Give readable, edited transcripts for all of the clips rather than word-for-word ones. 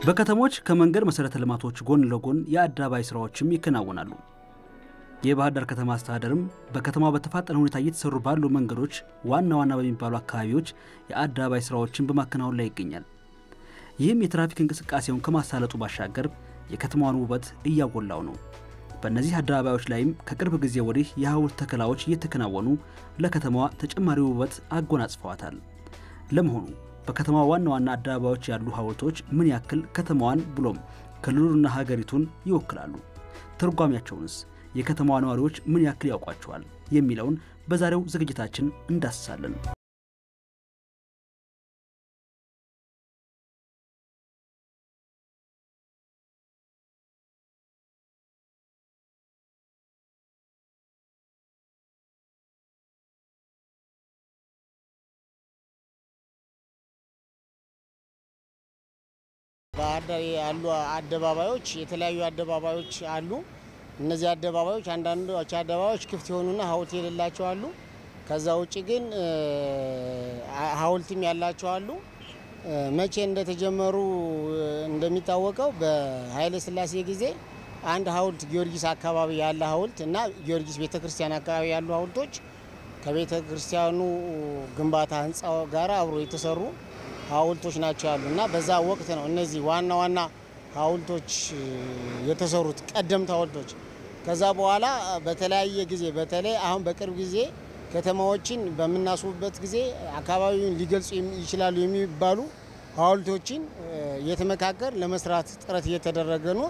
በከተሞች ከመንገድ መሰረተ ልማቶች ጎን ለጎን የአደባባይ ስራዎችም ይከናወናሉ። የባህር ዳር ከተማ አስተዳደርም በከተማው በተፋጠነ ሁኔታ እየተሰሩ ባሉ መንገዶች ዋና በሚባሉ አካባቢዎች የአደባባይ ስራዎችን በማከናወን ላይ ይገኛል። ይህም የትራፊክ እንቅስቃሴውን ከማሳለጡ ባሻገር የከተማዋን ውበት እያጎላው ነው። በእነዚህ አደባባዮች ላይም ከቅርብ ጊዜ ወዲህ የሐውልት ተከላዎች እየተከናወኑ ለከተማዋ ተጨማሪ ውበት አጎናጽፈዋታል። ለመሆኑ በከተማዋ ዋና አደባባዮች ያሉ ሐውልቶች ምን ያክል ከተማዋን ብሎም ክልሉንና ሀገሪቱን ይወክላሉ? ትርጓሜያቸውንስ የከተማዋ ነዋሪዎች ምን ያክል ያውቋቸዋል? የሚለውን በዛሬው ዝግጅታችን እንዳስሳለን። ባህር ዳር ያሉ አደባባዮች የተለያዩ አደባባዮች አሉ። እነዚህ አደባባዮች አንዳንዶቹ አደባባዮች ክፍት የሆኑና ሐውልት የሌላቸው አሉ። ከዛ ውጪ ግን ሐውልትም ያላቸው አሉ። መቼ እንደተጀመሩ እንደሚታወቀው በኃይለ ሥላሴ ጊዜ አንድ ሐውልት ጊዮርጊስ አካባቢ ያለ ሐውልት እና ጊዮርጊስ ቤተክርስቲያን አካባቢ ያሉ ሐውልቶች ከቤተክርስቲያኑ ግንባታ ህንጻው ጋር አብሮ የተሰሩ ሐውልቶች ናቸው ያሉና በዛ ወቅት ነው እነዚህ ዋና ሐውልቶች የተሰሩት ቀደምት ሐውልቶች። ከዛ በኋላ በተለያየ ጊዜ በተለይ አሁን በቅርብ ጊዜ ከተማዎችን በመናስቡበት ጊዜ አካባቢውን ሊገልጹ ይችላሉ የሚባሉ ሐውልቶችን የተመካከር ለመስራት ጥረት እየተደረገ ነው።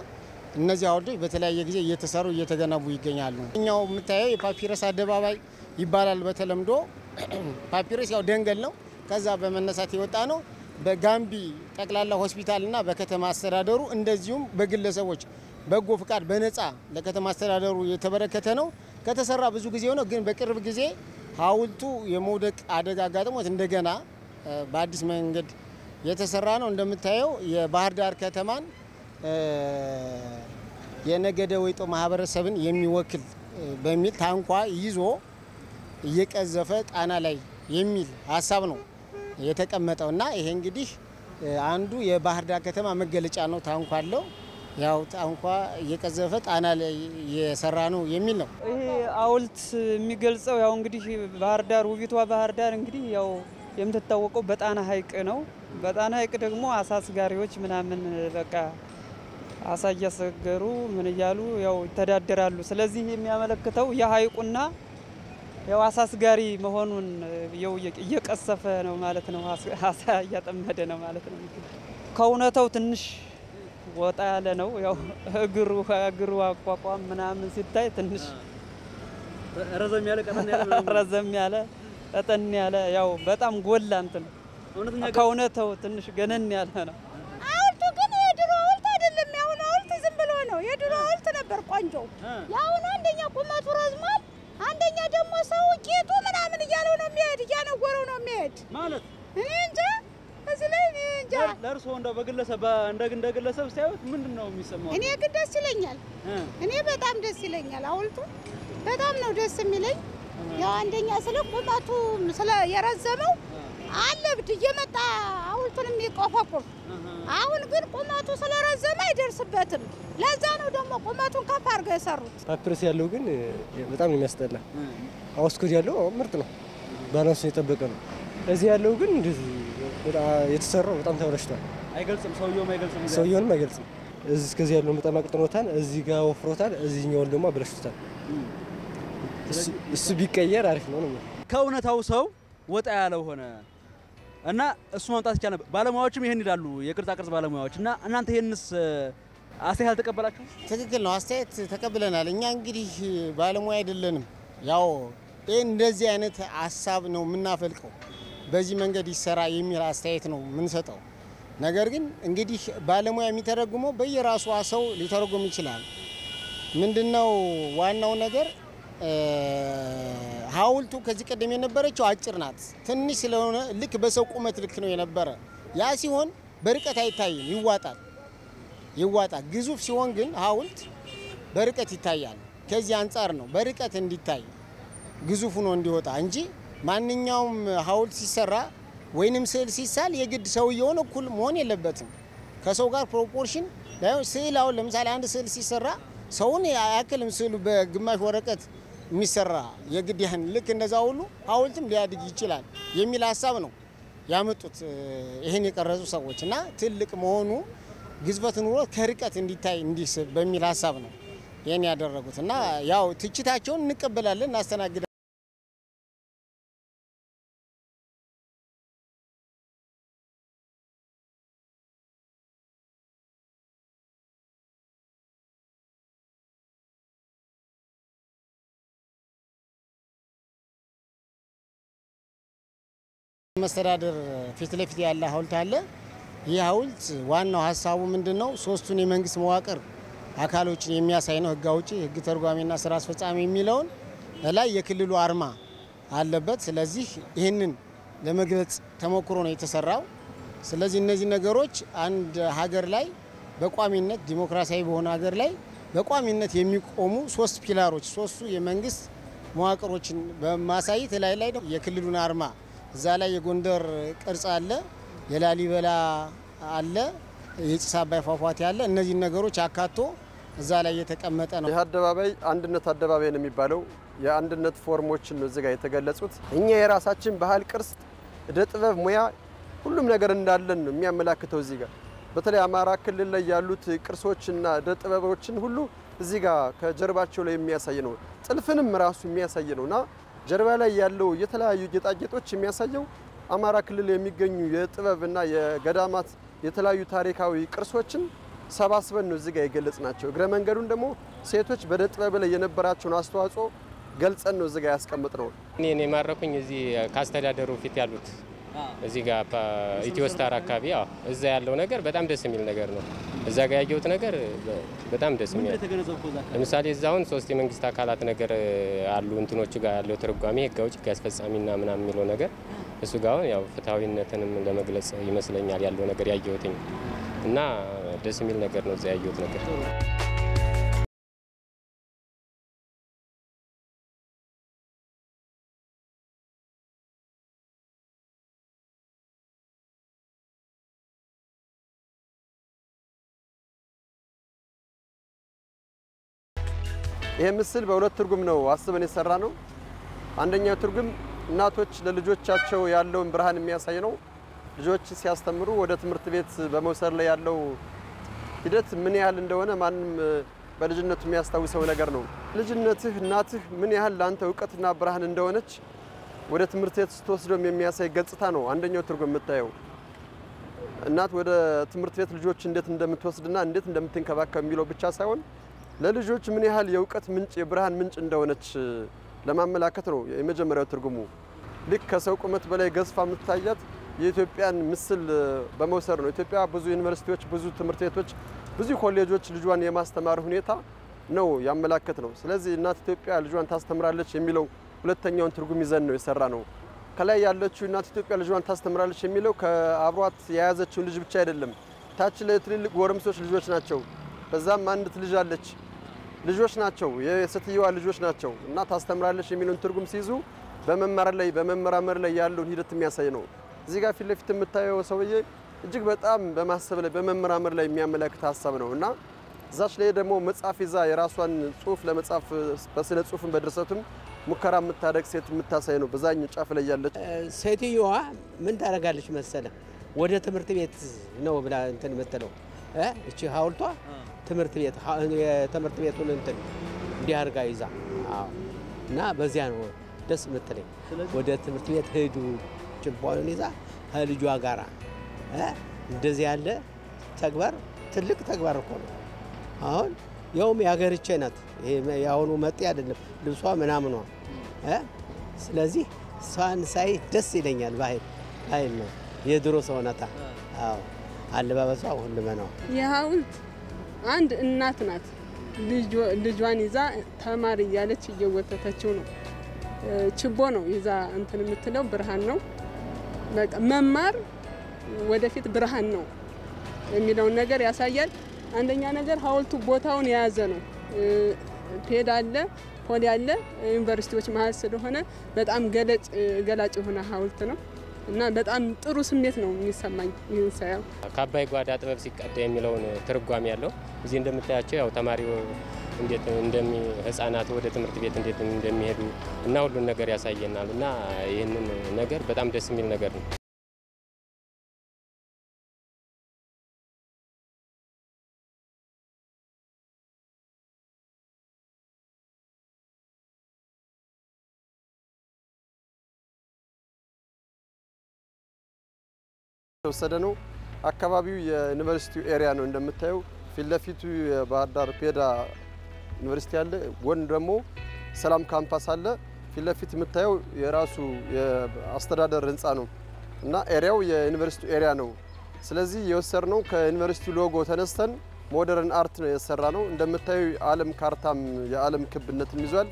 እነዚህ ሐውልቶች በተለያየ ጊዜ እየተሰሩ እየተገነቡ ይገኛሉ። እኛው የምታየው የፓፒረስ አደባባይ ይባላል በተለምዶ። ፓፒረስ ያው ደንገል ነው። ከዛ በመነሳት የወጣ ነው። በጋምቢ ጠቅላላ ሆስፒታልና በከተማ አስተዳደሩ እንደዚሁም በግለሰቦች በጎ ፍቃድ በነፃ ለከተማ አስተዳደሩ የተበረከተ ነው። ከተሰራ ብዙ ጊዜ ሆነ፣ ግን በቅርብ ጊዜ ሐውልቱ የመውደቅ አደጋ አጋጥሞት እንደገና በአዲስ መንገድ የተሰራ ነው። እንደምታየው የባህር ዳር ከተማን የነገደ ወይጦ ማህበረሰብን የሚወክል በሚል ታንኳ ይዞ እየቀዘፈ ጣና ላይ የሚል ሐሳብ ነው የተቀመጠውና ይሄ እንግዲህ አንዱ የባህር ዳር ከተማ መገለጫ ነው። ታንኳ አለው። ያው ታንኳ እየቀዘፈ ጣና ላይ የሰራ ነው የሚል ነው። ይሄ ሐውልት የሚገልጸው ያው እንግዲህ ባህር ዳር ውቢቷ ባህር ዳር እንግዲህ ያው የምትታወቀው በጣና ሐይቅ ነው። በጣና ሐይቅ ደግሞ አሳስጋሪዎች ምናምን በቃ አሳ እያሰገሩ ምን እያሉ ያው ይተዳደራሉ። ስለዚህ የሚያመለክተው የሐይቁና ያው አሳስጋሪ መሆኑን ያው እየቀሰፈ ነው ማለት ነው። አሳ እያጠመደ ነው ማለት ነው። ከእውነታው ትንሽ ወጣ ያለ ነው። ያው እግሩ አቋቋም ምናምን ሲታይ ትንሽ ረዘም ያለ ቀጠን ያለ ያው በጣም ጎላ እንትን ከእውነታው ትንሽ ገነን ያለ ነው። ሐውልቱ ግን የድሮ ሐውልት አይደለም። ያው ሐውልት ዝም ብሎ ነው። የድሮ ሐውልት ነበር ቆንጆ። ያው አንደኛ ቁመቱ ረዝሟል፣ አንደኛ ደግሞ ሰው ቄጡ ምናምን እያለው ነው የሚሄድ፣ እያነወረው ነው የሚሄድ ማለት እኔ እንጃ። እዚህ ላይ እኔ እንጃ። ለርሶ እንደው በግለሰብ እንደ ግለሰብ ሳይሆን ምንድነው የሚሰማው? እኔ ግን ደስ ይለኛል። እኔ በጣም ደስ ይለኛል። ሐውልቱ በጣም ነው ደስ የሚለኝ። ያው አንደኛ ስለ ቁመቱ ስለ የረዘመው አለብድ እየመጣ ሐውልቱን የሚቆፈቁር። አሁን ግን ቁመቱ ስለረዘመ አይደርስበትም። ለዛ ነው ደግሞ ቁመቱን ከፍ አድርገው የሰሩት። ፓፒረስ ያለው ግን በጣም ነው የሚያስጠላ። አውስኮድ ያለው ምርጥ ነው፣ ባላንሱን የጠበቀ ነው። እዚህ ያለው ግን እንደዚህ የተሰራው በጣም ተበላሽቷል። አይገልጽም፣ ሰውየውንም አይገልጽም። እዚህ እስከዚህ ያለው በጣም አቅጥኖታል፣ እዚህ ጋር ወፍሮታል፣ እዚህኛው ደግሞ አበላሽቶታል። እሱ ቢቀየር አሪፍ ነው ነው። ከእውነታው ሰው ወጣ ያለው ሆነ እና እሱ ማምጣት ይቻላል። ባለሙያዎችም ይሄን ይላሉ፣ የቅርጻ ቅርጽ ባለሙያዎች። እና እናንተ ይሄንስ አስተያየት አልተቀበላችሁ? ትክክል ነው፣ አስተያየት ተቀብለናል። እኛ እንግዲህ ባለሙያ አይደለንም። ያው እንደዚህ አይነት ሐሳብ ነው የምናፈልቀው፣ በዚህ መንገድ ይሰራ የሚል አስተያየት ነው የምንሰጠው። ነገር ግን እንግዲህ ባለሙያ የሚተረጉመው በየራሱ ሰው ሊተረጉም ይችላል። ምንድነው ዋናው ነገር? ሐውልቱ ከዚህ ቀደም የነበረችው አጭር ናት፣ ትንሽ ስለሆነ ልክ በሰው ቁመት ልክ ነው የነበረ። ያ ሲሆን በርቀት አይታይም፣ ይዋጣል። ግዙፍ ሲሆን ግን ሐውልት በርቀት ይታያል። ከዚህ አንፃር ነው በርቀት እንዲታይ ግዙፍ ሆኖ እንዲወጣ እንጂ ማንኛውም ሐውልት ሲሰራ ወይንም ስዕል ሲሳል የግድ ሰውየውን እኩል መሆን የለበትም። ከሰው ጋር ፕሮፖርሽን ላይሆን ስዕል አሁን ለምሳሌ አንድ ስዕል ሲሰራ ሰውን ያክልም ስዕሉ በግማሽ ወረቀት የሚሰራ የግድያን ልክ እንደዛ ሁሉ ሐውልትም ሊያድግ ይችላል የሚል ሐሳብ ነው ያመጡት ይሄን የቀረጹ ሰዎች እና ትልቅ መሆኑ ግዝበት ኑሮ ከርቀት እንዲታይ እንዲስብ በሚል ሐሳብ ነው ይሄን ያደረጉት እና ያው ትችታቸውን እንቀበላለን እናስተናግዳለን። መስተዳድር ፊት ለፊት ያለ ሐውልት አለ። ይህ ሐውልት ዋናው ሐሳቡ ምንድነው? ሶስቱን የመንግስት መዋቅር አካሎችን የሚያሳይ ነው። ህግ አውጪ፣ ህግ ተርጓሚና ስራ አስፈጻሚ የሚለውን ላይ የክልሉ አርማ አለበት። ስለዚህ ይህንን ለመግለጽ ተሞክሮ ነው የተሰራው። ስለዚህ እነዚህ ነገሮች አንድ ሀገር ላይ በቋሚነት ዲሞክራሲያዊ በሆነ ሀገር ላይ በቋሚነት የሚቆሙ ሶስት ፒላሮች ሶስቱ የመንግስት መዋቅሮችን በማሳየት ላይ ነው የክልሉን አርማ እዛ ላይ የጎንደር ቅርጽ አለ፣ የላሊበላ አለ፣ የጭስ አባይ ፏፏቴ አለ። እነዚህ ነገሮች አካቶ እዛ ላይ የተቀመጠ ነው። ይህ አደባባይ አንድነት አደባባይ ነው የሚባለው። የአንድነት ፎርሞችን ነው እዚህ ጋር የተገለጹት። እኛ የራሳችን ባህል፣ ቅርስ፣ እደ ጥበብ፣ ሙያ ሁሉም ነገር እንዳለን ነው የሚያመላክተው። እዚህ ጋር በተለይ አማራ ክልል ላይ ያሉት ቅርሶችና እደ ጥበቦችን ሁሉ እዚህ ጋር ከጀርባቸው ላይ የሚያሳይ ነው። ጥልፍንም ራሱ የሚያሳይ ነውና ጀርባ ላይ ያለው የተለያዩ ጌጣጌጦች የሚያሳየው አማራ ክልል የሚገኙ የጥበብና የገዳማት የተለያዩ ታሪካዊ ቅርሶችን ሰባስበን ነው እዚህ ጋር የገለጽናቸው። እግረ መንገዱን ደግሞ ሴቶች በእደ ጥበብ ላይ የነበራቸውን አስተዋጽኦ ገልጸን ነው እዚህ ጋር ያስቀምጥነው። እኔ ማረኩኝ እዚህ ካስተዳደሩ ፊት ያሉት እዚህ ጋር ኢትዮ ስታር አካባቢ እዛ ያለው ነገር በጣም ደስ የሚል ነገር ነው። እዛ ጋር ያየሁት ነገር በጣም ደስ የሚል ለምሳሌ እዛውን ሶስት የመንግስት አካላት ነገር አሉ እንትኖቹ ጋር ያለው ትርጓሜ ህግ አውጪ፣ ህግ አስፈጻሚና ምናምን የሚለው ነገር እሱ ጋር ያው ፍትሃዊነትንም ለመግለጽ ይመስለኛል ያለው ነገር ያየሁት እና ደስ የሚል ነገር ነው እዛ ያየሁት ነገር። ይሄ ምስል በሁለት ትርጉም ነው አስበን የሰራ ነው። አንደኛው ትርጉም እናቶች ለልጆቻቸው ያለውን ብርሃን የሚያሳይ ነው። ልጆች ሲያስተምሩ ወደ ትምህርት ቤት በመውሰድ ላይ ያለው ሂደት ምን ያህል እንደሆነ ማንም በልጅነቱ የሚያስታውሰው ነገር ነው። ልጅነትህ እናትህ ምን ያህል ላንተ ዕውቀትና ብርሃን እንደሆነች ወደ ትምህርት ቤት ስትወስደው የሚያሳይ ገጽታ ነው አንደኛው ትርጉም የምታየው። እናት ወደ ትምህርት ቤት ልጆች እንዴት እንደምትወስድና እንዴት እንደምትንከባከብ የሚለው ብቻ ሳይሆን ለልጆች ምን ያህል የዕውቀት ምንጭ የብርሃን ምንጭ እንደሆነች ለማመላከት ነው የመጀመሪያው ትርጉሙ። ልክ ከሰው ቁመት በላይ ገዝፋ የምትታያት የኢትዮጵያን ምስል በመውሰድ ነው። ኢትዮጵያ ብዙ ዩኒቨርሲቲዎች፣ ብዙ ትምህርት ቤቶች፣ ብዙ ኮሌጆች ልጇን የማስተማር ሁኔታ ነው ያመላከት ነው። ስለዚህ እናት ኢትዮጵያ ልጇን ታስተምራለች የሚለው ሁለተኛውን ትርጉም ይዘን ነው የሰራ ነው። ከላይ ያለችው እናት ኢትዮጵያ ልጇን ታስተምራለች የሚለው ከአብሯት የያዘችው ልጅ ብቻ አይደለም። ታች ላይ ትልልቅ ጎረምሶች ልጆች ናቸው። በዛም አንዲት ልጅ አለች። ልጆች ናቸው፣ የሴትየዋ ልጆች ናቸው እና ታስተምራለች የሚለውን ትርጉም ሲይዙ በመመራመር ላይ ያለውን ሂደት የሚያሳይ ነው። እዚህ ጋር ፊት ለፊት የምታየው ሰውዬ እጅግ በጣም በማሰብ ላይ በመመራመር ላይ የሚያመላክት ሀሳብ ነው እና እዛች ላይ ደግሞ መጽሐፍ ይዛ የራሷን ጽሁፍ ለመጻፍ በስነ ጽሁፍም በድርሰቱም ሙከራ የምታደርግ ሴት የምታሳይ ነው። በዛኛው ጫፍ ላይ ያለች ሴትየዋ ምን ታደርጋለች መሰለ? ወደ ትምህርት ቤት ነው ብላ እንትን የምትለው እቺ ሐውልቷ ትምህርት ቤቱን እንትን እንዲህ አድርጋ ይዛ እና በዚያ ነው ደስ የምትለኝ። ወደ ትምህርት ቤት ሄዱ ጭንቧን ይዛ ከልጇ ጋራ እንደዚህ ያለ ተግባር ትልቅ ተግባር እኮ ነው። አሁን ያውም ያገርቼ ናት። ይሄ ያሁኑ መጤ አይደለም ልብሷ ምናምኗ ስለዚህ እሷን ሳይ ደስ ይለኛል። ባህል ነው የድሮ ሰው ናታ። አለባበሷ ሁሉም ነው። የሐውልት አንድ እናት ናት ልጇን ይዛ ተማሪ እያለች እየወተተችው ነው። ችቦ ነው ይዛ እንትን የምትለው ብርሃን ነው። በቃ መማር ወደፊት ብርሃን ነው የሚለውን ነገር ያሳያል። አንደኛ ነገር ሐውልቱ ቦታውን የያዘ ነው። ፔድ አለ፣ ፖሊ አለ፣ ዩኒቨርሲቲዎች መሀል ስለሆነ በጣም ገላጭ የሆነ ሐውልት ነው። እና በጣም ጥሩ ስሜት ነው የሚሰማኝ ይህን ሳየው። ከአባይ ጓዳ ጥበብ ሲቀዳ የሚለውን ትርጓሜ ያለው እዚህ እንደምታያቸው ያው ተማሪው እንዴት ህፃናት ወደ ትምህርት ቤት እንዴት እንደሚሄዱ እና ሁሉን ነገር ያሳየናል እና ይህንን ነገር በጣም ደስ የሚል ነገር ነው። ተወሰደ ነው አካባቢው የዩኒቨርሲቲው ኤሪያ ነው እንደምታዩ ፊት ለፊቱ የባህር ዳር ፔዳ ዩኒቨርሲቲ አለ ጎን ደግሞ ሰላም ካምፓስ አለ ፊት ለፊት የምታየው የራሱ የአስተዳደር ህንጻ ነው እና ኤሪያው የዩኒቨርሲቲው ኤሪያ ነው ስለዚህ የወሰድነው ከዩኒቨርሲቲው ሎጎ ተነስተን ሞደርን አርት ነው የሰራነው እንደምታዩ ዓለም ካርታም የዓለም ክብነትም ይዟል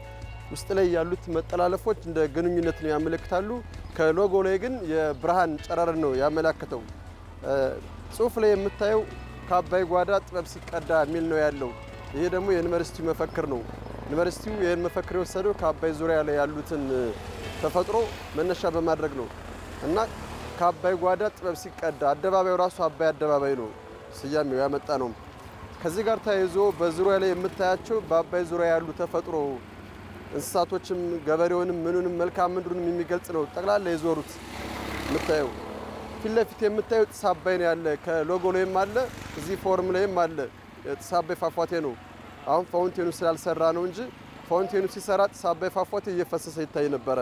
ውስጥ ላይ ያሉት መጠላለፎች እንደ ግንኙነት ነው ያመለክታሉ ከሎጎ ላይ ግን የብርሃን ጨረር ነው ያመለክተው ጽሁፍ ላይ የምታየው ከአባይ ጓዳ ጥበብ ሲቀዳ የሚል ነው ያለው ይሄ ደግሞ የዩኒቨርሲቲው መፈክር ነው ዩኒቨርሲቲው ይሄን መፈክር የወሰደው ከአባይ ዙሪያ ላይ ያሉትን ተፈጥሮ መነሻ በማድረግ ነው እና ከአባይ ጓዳ ጥበብ ሲቀዳ አደባባዩ ራሱ አባይ አደባባይ ነው ስያሜው ያመጣ ነው ከዚህ ጋር ተያይዞ በዙሪያ ላይ የምታያቸው በአባይ ዙሪያ ያሉ ተፈጥሮ እንስሳቶችም ገበሬውንም ምኑንም መልካም ምድሩንም የሚገልጽ ነው ጠቅላላ የዞሩት የምታየው ፊት ለፊት የምታየው ጥስ አባይ ነው ያለ ከሎጎ ላይም አለ እዚህ ፎርም ላይም አለ ጥስ አባይ ፏፏቴ ነው አሁን ፋውንቴኑ ስላልሰራ ነው እንጂ ፋውንቴኑ ሲሰራ ጥስ አባይ ፏፏቴ እየፈሰሰ ይታይ ነበር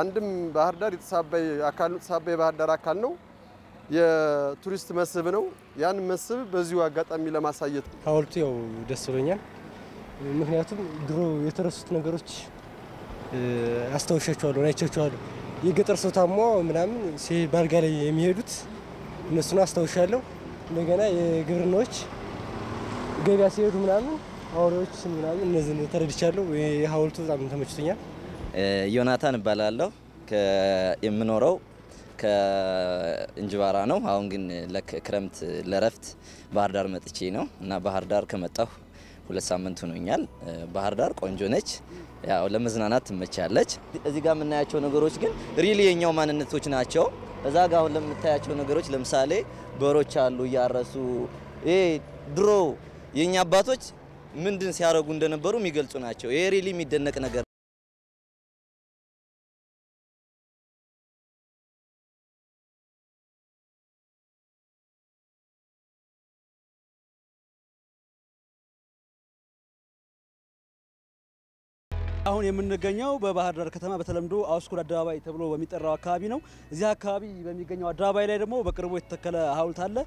አንድም ባህር ዳር ጥስ አባይ አካል ጥስ አባይ ባህር ዳር አካል ነው የቱሪስት መስህብ ነው ያን መስህብ በዚሁ አጋጣሚ ለማሳየት ሐውልቱ ያው ደስ ብሎኛል ምክንያቱም ድሮ የተረሱት ነገሮች አስተውሻቸዋለሁ አይቻቸዋለሁ የገጠር ሰው ታሞ ምናምን ባልጋ ላይ የሚሄዱት እነሱን አስተውሻለሁ እንደገና የግብርናዎች ገበያ ሲሄዱ ምናምን አውሬዎች ምናምን እነዚህን ተረድቻለሁ የሐውልቱ በጣም ተመችቶኛል ዮናታን እባላለሁ የምኖረው ከእንጅባራ ነው አሁን ግን ለክረምት ለረፍት ባህር ዳር መጥቼ ነው እና ባህር ዳር ከመጣሁ 2 ሳምንት ሆኖኛል ባህር ዳር ቆንጆ ነች ያው ለመዝናናት ትመቻለች እዚህ ጋር የምናያቸው ነገሮች ግን ሪሊ የኛው ማንነቶች ናቸው እዛ ጋር አሁን ለምታያቸው ነገሮች ለምሳሌ በሮች አሉ ያረሱ ድሮ የኛ አባቶች ምንድን ሲያረጉ እንደነበሩ የሚገልጹ ናቸው ይሄ ሪሊ የሚደነቅ ነገር አሁን የምንገኘው በባህር ዳር ከተማ በተለምዶ አውስኩር አደባባይ ተብሎ በሚጠራው አካባቢ ነው እዚህ አካባቢ በሚገኘው አደባባይ ላይ ደግሞ በቅርቡ የተተከለ ሐውልት አለ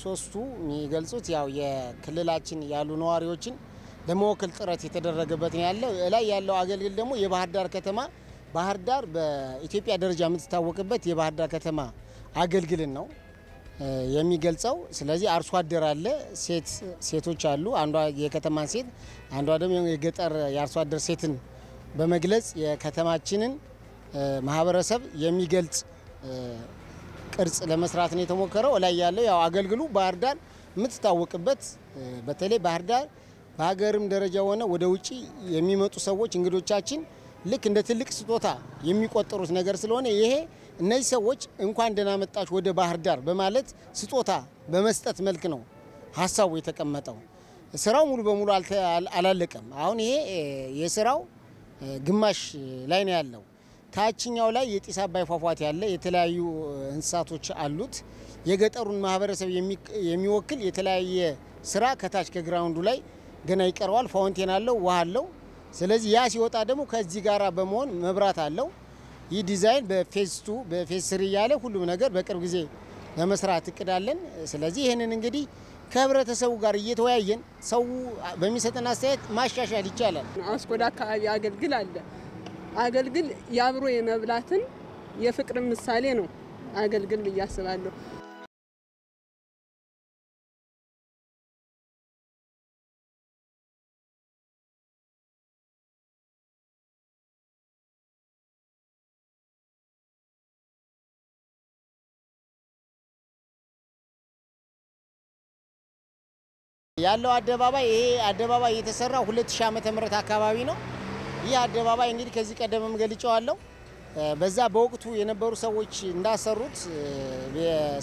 ሶስቱ የሚገልጹት ያው የክልላችን ያሉ ነዋሪዎችን ለመወከል ጥረት የተደረገበት ነው ያለው ላይ ያለው አገልግል ደግሞ የባህር ዳር ከተማ ባህር ዳር በኢትዮጵያ ደረጃ የምትታወቅበት የባህር ዳር ከተማ አገልግልን ነው የሚገልጸው ስለዚህ አርሶ አደር አለ ሴቶች አሉ አንዷ የከተማን ሴት አንዷ ደግሞ የገጠር የአርሶ አደር ሴትን በመግለጽ የከተማችንን ማህበረሰብ የሚገልጽ ቅርጽ ለመስራት ነው የተሞከረው ላይ ያለው ያው አገልግሉ ባህር ዳር የምትታወቅበት በተለይ ባህር ዳር በሀገርም ደረጃ ሆነ ወደ ውጪ የሚመጡ ሰዎች እንግዶቻችን ልክ እንደ ትልቅ ስጦታ የሚቆጠሩት ነገር ስለሆነ ይሄ እነዚህ ሰዎች እንኳን ደህና መጣችሁ ወደ ባህር ዳር በማለት ስጦታ በመስጠት መልክ ነው ሐሳቡ የተቀመጠው ስራው ሙሉ በሙሉ አላለቀም አሁን ይሄ የስራው ግማሽ ላይ ነው ያለው ታችኛው ላይ የጢስ አባይ ፏፏቴ ያለ የተለያዩ እንስሳቶች አሉት የገጠሩን ማህበረሰብ የሚወክል የተለያየ ስራ ከታች ከግራውንዱ ላይ ገና ይቀርዋል ፋውንቴን አለው ውሃ አለው ስለዚህ ያ ሲወጣ ደግሞ ከዚህ ጋራ በመሆን መብራት አለው ይህ ዲዛይን በፌዝ 2 በፌዝ 3 ያለ ሁሉም ነገር በቅርብ ጊዜ ለመስራት እቅዳለን ስለዚህ ይሄንን እንግዲህ ከህብረተሰቡ ጋር እየተወያየን ሰው በሚሰጠን አስተያየት ማሻሻል ይቻላል አውስኩር አካባቢ አገልግል አለ አገልግል ያብሮ የመብላትን የፍቅር ምሳሌ ነው አገልግል እያስባለሁ ያለው አደባባይ ይሄ አደባባይ የተሰራው 2000 ዓመተ ምህረት አካባቢ ነው ይህ አደባባይ እንግዲህ ከዚህ ቀደምም ገልጫዋለሁ በዛ በወቅቱ የነበሩ ሰዎች እንዳሰሩት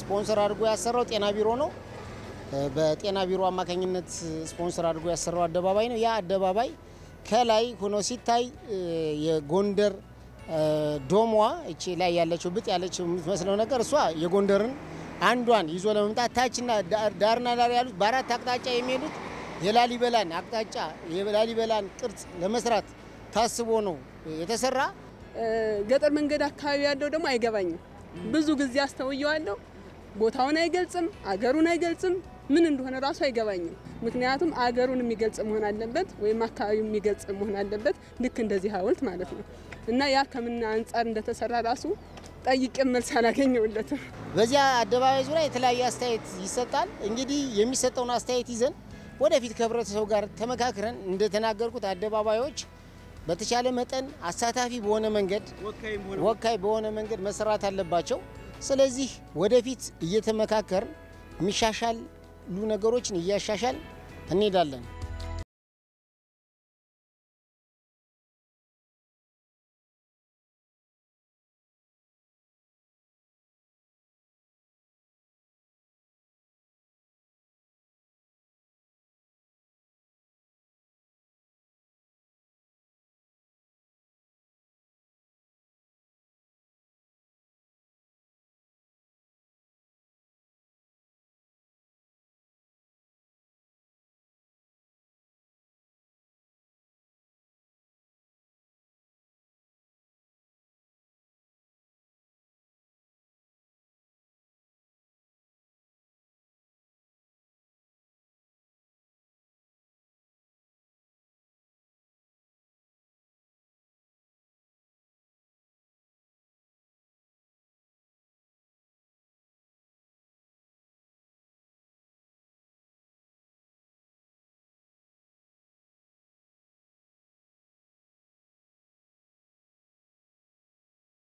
ስፖንሰር አድርጎ ያሰራው ጤና ቢሮ ነው። በጤና ቢሮ አማካኝነት ስፖንሰር አድርጎ ያሰራው አደባባይ ነው። ያ አደባባይ ከላይ ሆኖ ሲታይ የጎንደር ዶሟ እቺ ላይ ያለችው ብጥ ያለችው የምትመስለው ነገር እሷ የጎንደርን አንዷን ይዞ ለመምጣት ታችና ዳርና ዳር ያሉት በአራት አቅጣጫ የሚሄዱት የላሊበላን አቅጣጫ የላሊበላን ቅርጽ ለመስራት ታስቦ ነው የተሰራ። ገጠር መንገድ አካባቢ ያለው ደግሞ አይገባኝም። ብዙ ጊዜ አስተውየዋለሁ። ቦታውን አይገልጽም፣ አገሩን አይገልጽም፣ ምን እንደሆነ ራሱ አይገባኝም። ምክንያቱም አገሩን የሚገልጽ መሆን አለበት ወይም አካባቢውን የሚገልጽ መሆን አለበት፣ ልክ እንደዚህ ሐውልት ማለት ነው። እና ያ ከምን አንፃር እንደተሰራ ራሱ ጠይቄ መልስ አላገኘሁለትም። በዚያ አደባባይ ዙሪያ የተለያየ አስተያየት ይሰጣል። እንግዲህ የሚሰጠውን አስተያየት ይዘን ወደፊት ከህብረተሰቡ ጋር ተመካክረን እንደተናገርኩት አደባባዮች በተቻለ መጠን አሳታፊ በሆነ መንገድ ወካይ በሆነ መንገድ መሰራት አለባቸው። ስለዚህ ወደፊት እየተመካከር የሚሻሻሉ ነገሮችን እያሻሻል እንሄዳለን።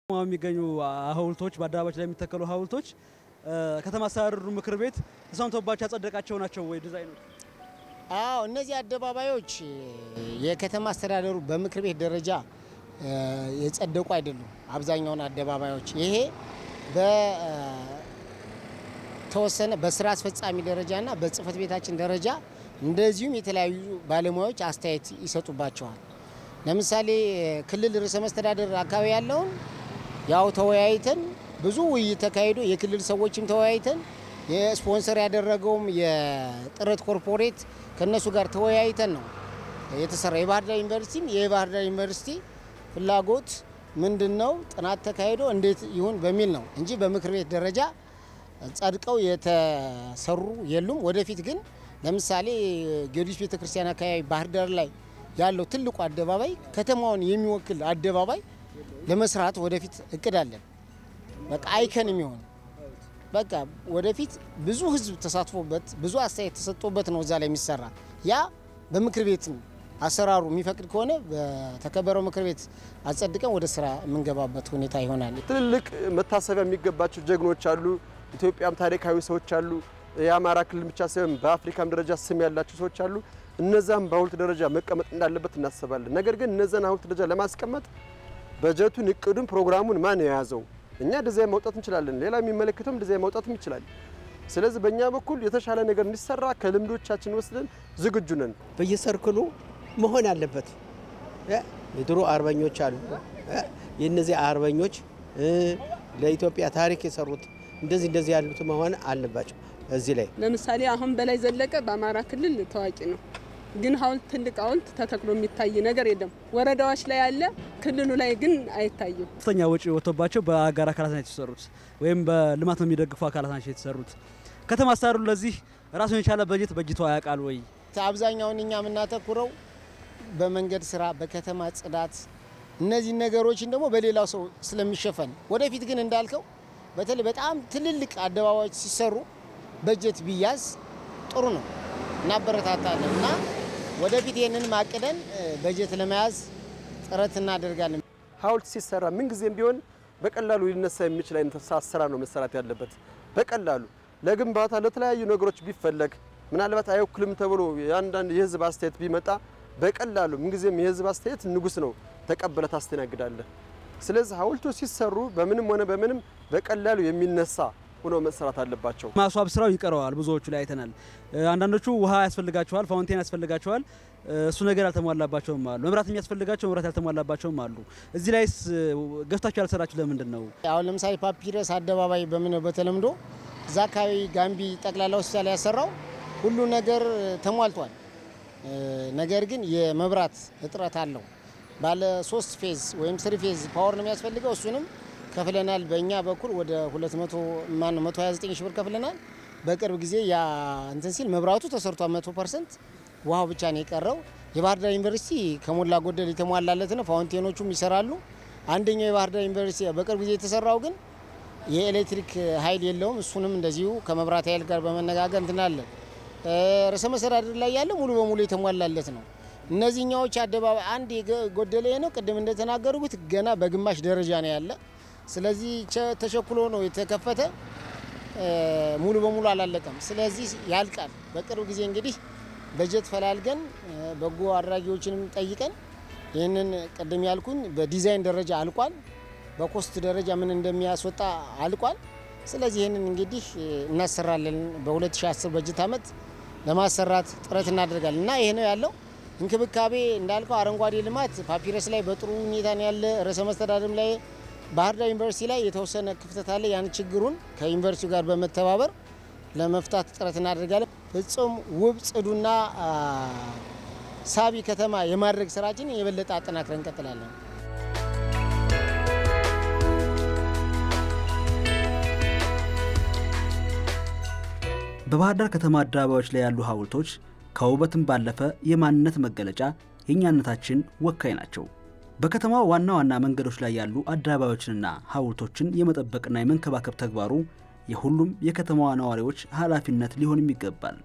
የሚገኙ ሐውልቶች በአደባባዮች ላይ የሚተከሉ ሐውልቶች ከተማ አስተዳደሩ ምክር ቤት ተሰምቶባቸው ያጸደቃቸው ናቸው ወይ ዲዛይኖች? አዎ እነዚህ አደባባዮች የከተማ አስተዳደሩ በምክር ቤት ደረጃ የጸደቁ አይደሉም። አብዛኛውን አደባባዮች ይሄ በተወሰነ በስራ አስፈጻሚ ደረጃና በጽህፈት ቤታችን ደረጃ እንደዚሁም የተለያዩ ባለሙያዎች አስተያየት ይሰጡባቸዋል። ለምሳሌ ክልል ርዕሰ መስተዳደር አካባቢ ያለውን ያው ተወያይተን ብዙ ውይይት ተካሂዶ የክልል ሰዎችም ተወያይተን የስፖንሰር ያደረገውም የጥረት ኮርፖሬት ከነሱ ጋር ተወያይተን ነው የተሰራ። የባህር ዳር ዩኒቨርሲቲ ፍላጎት ምንድነው ጥናት ተካሂዶ እንዴት ይሁን በሚል ነው እንጂ በምክር ቤት ደረጃ ጸድቀው የተሰሩ የሉም። ወደፊት ግን ለምሳሌ ጊዮርጊስ ቤተክርስቲያን አካባቢ ባህር ዳር ላይ ያለው ትልቁ አደባባይ ከተማውን የሚወክል አደባባይ ለመስራት ወደፊት እቅድ አለን። በቃ አይከን የሚሆን በቃ ወደፊት ብዙ ህዝብ ተሳትፎበት ብዙ አስተያየት ተሰጥቶበት ነው እዛ ላይ የሚሰራ። ያ በምክር ቤት አሰራሩ የሚፈቅድ ከሆነ በተከበረው ምክር ቤት አጸድቀን ወደ ስራ የምንገባበት ሁኔታ ይሆናል። ትልልቅ መታሰቢያ የሚገባቸው ጀግኖች አሉ። ኢትዮጵያም ታሪካዊ ሰዎች አሉ። የአማራ ክልል ብቻ ሳይሆን በአፍሪካም ደረጃ ስም ያላቸው ሰዎች አሉ። እነዛም በሐውልት ደረጃ መቀመጥ እንዳለበት እናስባለን። ነገር ግን እነዛን ሐውልት ደረጃ ለማስቀመጥ በጀቱን፣ እቅዱን፣ ፕሮግራሙን ማን የያዘው? እኛ ዲዛይን ማውጣት እንችላለን። ሌላ የሚመለከተውም ዲዛይን ማውጣትም ይችላል። ስለዚህ በእኛ በኩል የተሻለ ነገር እንዲሰራ ከልምዶቻችን ወስደን ዝግጁ ነን። በየሰርክሉ መሆን አለበት። የድሮ አርበኞች አሉ። የነዚህ አርበኞች ለኢትዮጵያ ታሪክ የሰሩት እንደዚህ ያሉት መሆን አለባቸው። እዚህ ላይ ለምሳሌ አሁን በላይ ዘለቀ በአማራ ክልል ታዋቂ ነው። ግን ሐውልት ትልቅ ሐውልት ተተክሎ የሚታይ ነገር የለም። ወረዳዎች ላይ ያለ ክልሉ ላይ ግን አይታየም። ከፍተኛ ወጪ ወጥቶባቸው በአጋር አካላት ናቸው የተሰሩት ወይም በልማት የሚደግፉ አካላት ናቸው የተሰሩት። ከተማ አስተዳደሩ ለዚህ ራሱን የቻለ በጀት በጅቶ ያውቃል ወይ? አብዛኛውን እኛ የምናተኩረው በመንገድ ስራ፣ በከተማ ጽዳት፣ እነዚህ ነገሮችን ደግሞ በሌላው ሰው ስለሚሸፈን ወደፊት ግን እንዳልከው በተለይ በጣም ትልልቅ አደባባዮች ሲሰሩ በጀት ቢያዝ ጥሩ ነው። እናበረታታለን እና ወደፊት ይሄንን ማቀደን በጀት ለመያዝ ጥረት እናደርጋለን። ሐውልት ሲሰራ ምን ጊዜም ቢሆን በቀላሉ ሊነሳ የሚችል አይነት ስራ ነው መሰራት ያለበት። በቀላሉ ለግንባታ ለተለያዩ ነገሮች ቢፈለግ ምናልባት አይወክልም ተብሎ ያንዳንድ የህዝብ አስተያየት ቢመጣ በቀላሉ ምን ጊዜም የህዝብ አስተያየት ንጉስ ነው፣ ተቀበለ ታስተናግዳለህ። ስለዚህ ሐውልቶች ሲሰሩ በምንም ሆነ በምንም በቀላሉ የሚነሳ ሆኖ መስራት አለባቸው። ማስዋብ ስራው ይቀረዋል። ብዙዎቹ ላይ አይተናል። አንዳንዶቹ ውሃ ያስፈልጋቸዋል፣ ፋውንቴን ያስፈልጋቸዋል። እሱ ነገር ያልተሟላባቸውም አሉ። መብራት የሚያስፈልጋቸው መብራት ያልተሟላባቸውም አሉ። እዚህ ላይስ ገፍታችሁ ያልሰራችሁ ለምንድን ነው? አሁን ለምሳሌ ፓፒረስ አደባባይ በተለምዶ እዛ አካባቢ ጋምቢ ጠቅላላ ሆስፒታል ያሰራው ሁሉ ነገር ተሟልቷል። ነገር ግን የመብራት እጥረት አለው። ባለ 3 ፌዝ ወይም 3 ፌዝ ፓወር ነው የሚያስፈልገው። እሱንም ከፍለናል። በእኛ በኩል ወደ 129 ሺህ ብር ከፍለናል። በቅርብ ጊዜ ያ እንትን ሲል መብራቱ ተሰርቷል 100%። ውሃው ብቻ ነው የቀረው። የባህር ዳር ዩኒቨርሲቲ ከሞላ ጎደል የተሟላለት ነው። ፋውንቴኖቹም ይሰራሉ። አንደኛው የባህር ዳር ዩኒቨርሲቲ በቅርብ ጊዜ የተሰራው ግን የኤሌክትሪክ ኃይል የለውም። እሱንም እንደዚሁ ከመብራት ኃይል ጋር በመነጋገር እንትናለ ርዕሰ መስተዳድር ላይ ያለ ሙሉ በሙሉ የተሟላለት ነው። እነዚህኛዎች አደባባይ አንድ የጎደለ ነው። ቅድም እንደተናገሩት ገና በግማሽ ደረጃ ነው ያለ። ስለዚህ ተሸክሎ ነው የተከፈተ፣ ሙሉ በሙሉ አላለቀም። ስለዚህ ያልቃል። በቅርብ ጊዜ እንግዲህ በጀት ፈላልገን በጎ አድራጊዎችንም ጠይቀን ይህንን ቅድም ያልኩኝ በዲዛይን ደረጃ አልቋል። በኮስት ደረጃ ምን እንደሚያስወጣ አልቋል። ስለዚህ ይህንን እንግዲህ እናሰራለን። በ2010 በጀት ዓመት ለማሰራት ጥረት እናደርጋለን እና ይሄ ነው ያለው እንክብካቤ። እንዳልከው አረንጓዴ ልማት ፓፒረስ ላይ በጥሩ ሁኔታ ነው ያለ። ርዕሰ መስተዳድርም ላይ ባህር ዳር ዩኒቨርሲቲ ላይ የተወሰነ ክፍተት አለ። ያን ችግሩን ከዩኒቨርሲቲው ጋር በመተባበር ለመፍታት ጥረት እናደርጋለን። ፍጹም ውብ ጽዱና ሳቢ ከተማ የማድረግ ስራችን የበለጠ አጠናክረን እንቀጥላለን። በባህር ዳር ከተማ አደባባዮች ላይ ያሉ ሐውልቶች ከውበትም ባለፈ የማንነት መገለጫ የኛነታችን ወካይ ናቸው። በከተማው ዋና ዋና መንገዶች ላይ ያሉ አደባባዮችንና ሐውልቶችን የመጠበቅና የመንከባከብ ተግባሩ የሁሉም የከተማዋ ነዋሪዎች ኃላፊነት ሊሆንም ይገባል።